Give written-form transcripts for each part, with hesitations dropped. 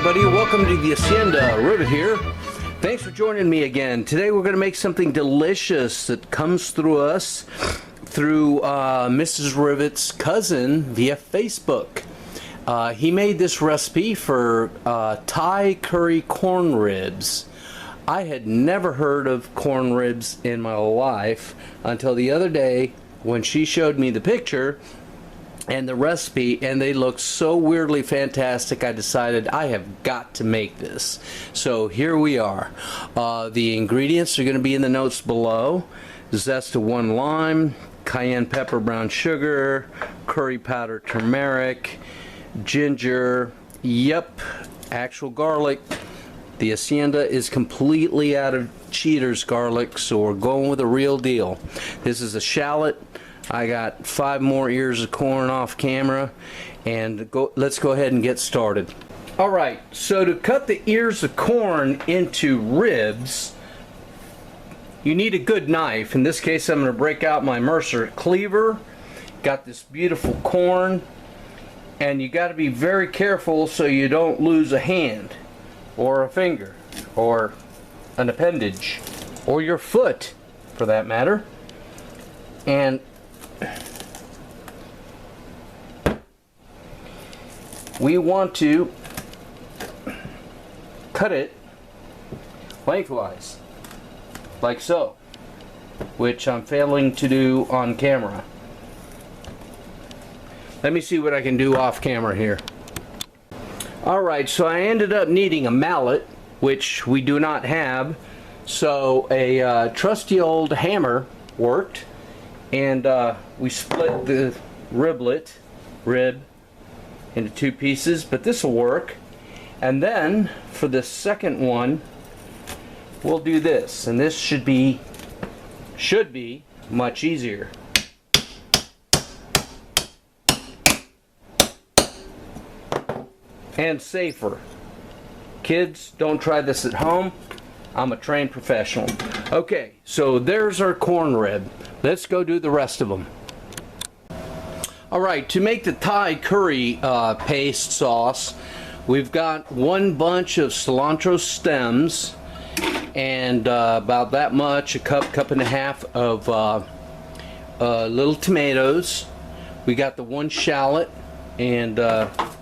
everybody, welcome to the Hacienda. Rivet here. Thanks for joining me again. Today we're going to make something delicious that comes through us through Mrs. Rivet's cousin via Facebook. He made this recipe for Thai curry corn ribs. I had never heard of corn ribs in my life until the other day when she showed me the picture and the recipe, and they look so weirdly fantastic. I decided I have got to make this. So here we are. The ingredients are going to be in the notes below. Zest of 1 lime, cayenne pepper, brown sugar, curry powder, turmeric, ginger, actual garlic. The Hacienda is completely out of cheaters garlic, so we're going with a real deal. This is a shallot. I got 5 more ears of corn off camera, and let's go ahead and get started. Alright, so to cut the ears of corn into ribs, you need a good knife. In this case, I'm going to break out my Mercer cleaver. Got this beautiful corn, and you got to be very careful so you don't lose a hand, or a finger, or an appendage, or your foot, for that matter. And we want to cut it lengthwise, like so, which I'm failing to do on camera. Let me see what I can do off camera here. Alright, so I ended up needing a mallet, which we do not have, so a trusty old hammer worked, and we split the rib into 2 pieces, but this will work. And then for the second one, we'll do this, and this should be much easier. And safer. Kids, don't try this at home. I'm a trained professional. Okay, so there's our corn rib. Let's go do the rest of them. Alright, to make the Thai curry paste sauce, we've got 1 bunch of cilantro stems and about that much, a cup and a half of little tomatoes. We got the 1 shallot and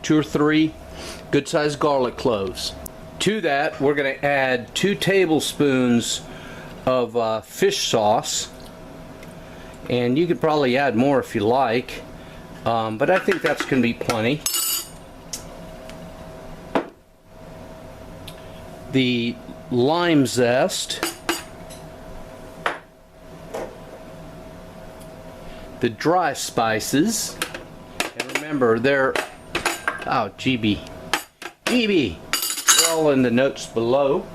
2 or 3 good sized garlic cloves. To that, we're going to add 2 tablespoons of fish sauce, and you could probably add more if you like, but I think that's going to be plenty. The lime zest, the dry spices, and remember they're they're all in the notes below.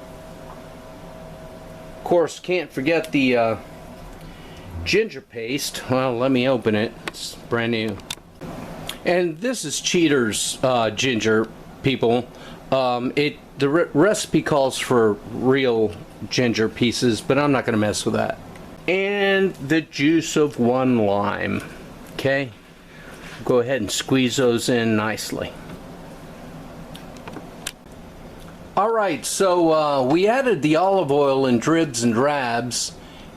Of course, can't forget the ginger paste. Well, let me open it. It's brand new. And this is cheaters ginger, people. The recipe calls for real ginger pieces, but I'm not going to mess with that. And the juice of 1 lime. Okay, go ahead and squeeze those in nicely. Alright, so we added the olive oil in dribs and drabs,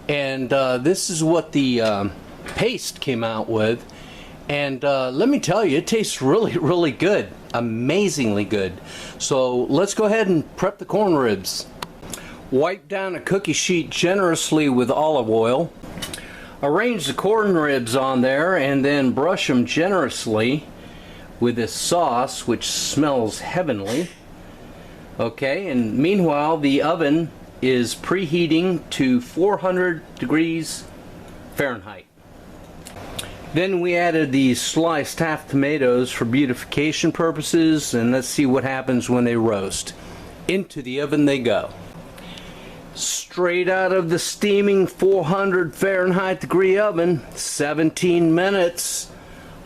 and this is what the paste came out with. And let me tell you, it tastes really good. Amazingly good. So let's go ahead and prep the corn ribs. Wipe down a cookie sheet generously with olive oil. Arrange the corn ribs on there and then brush them generously with this sauce, which smells heavenly. Okay, and meanwhile the oven is preheating to 400 degrees Fahrenheit. Then we added these sliced half tomatoes for beautification purposes, and let's see what happens when they roast. Into the oven they go. Straight out of the steaming 400 Fahrenheit degree oven, 17 minutes.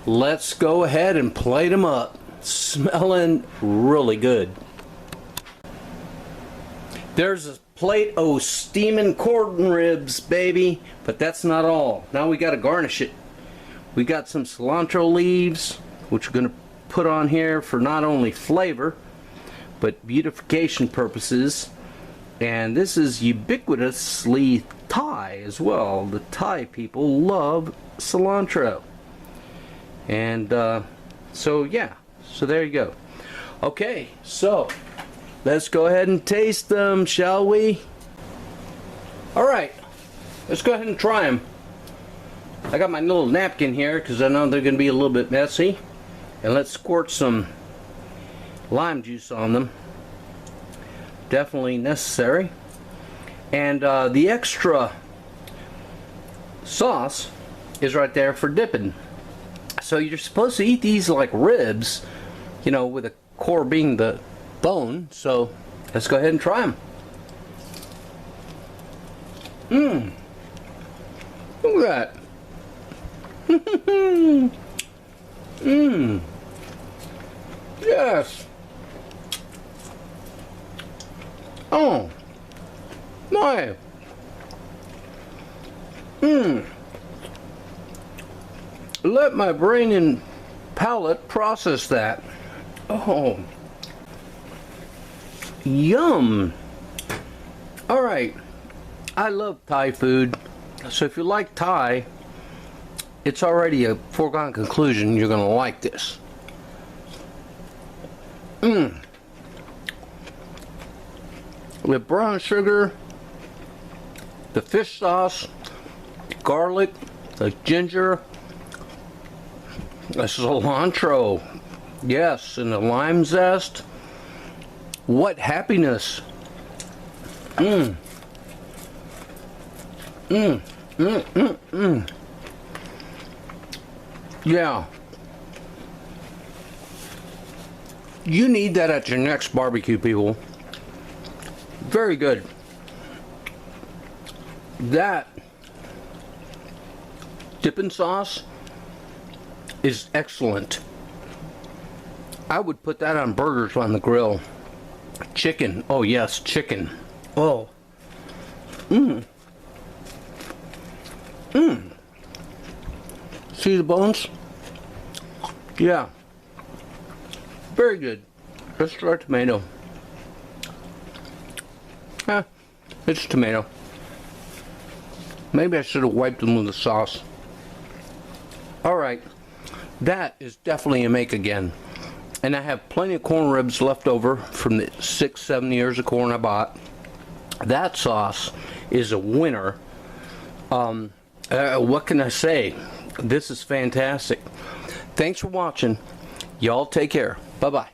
Let's go ahead and plate them up. Smelling really good. There's a plate of steaming corn ribs, baby, but that's not all. Now we got to garnish it. We got some cilantro leaves, which we're going to put on here for not only flavor, but beautification purposes. And this is ubiquitously Thai as well. The Thai people love cilantro. And so yeah, so there you go. Okay, so let's go ahead and taste them, shall we? Alright, let's go ahead and try them. I got my little napkin here because I know they're going to be a little bit messy. And let's squirt some lime juice on them. Definitely necessary. And the extra sauce is right there for dipping. So you're supposed to eat these like ribs, you know, with the core being the bone. So let's go ahead and try them. Look at that. Yes. Oh my. Let my brain and palate process that. Oh. Yum. Alright. I love Thai food. So if you like Thai, it's already a foregone conclusion you're going to like this. With brown sugar, the fish sauce, garlic, the ginger, the cilantro, yes, and the lime zest. What happiness! Yeah. You need that at your next barbecue, people. Very good. That dipping sauce is excellent. I would put that on burgers on the grill. Chicken. Oh yes, chicken. Oh. See the bones? Yeah. Very good. Let's try tomato. It's tomato. Maybe I should have wiped them with the sauce. Alright. That is definitely a make again. And I have plenty of corn ribs left over from the 6-7 years of corn I bought. That sauce is a winner. What can I say? This is fantastic. Thanks for watching. Y'all take care. Bye-bye.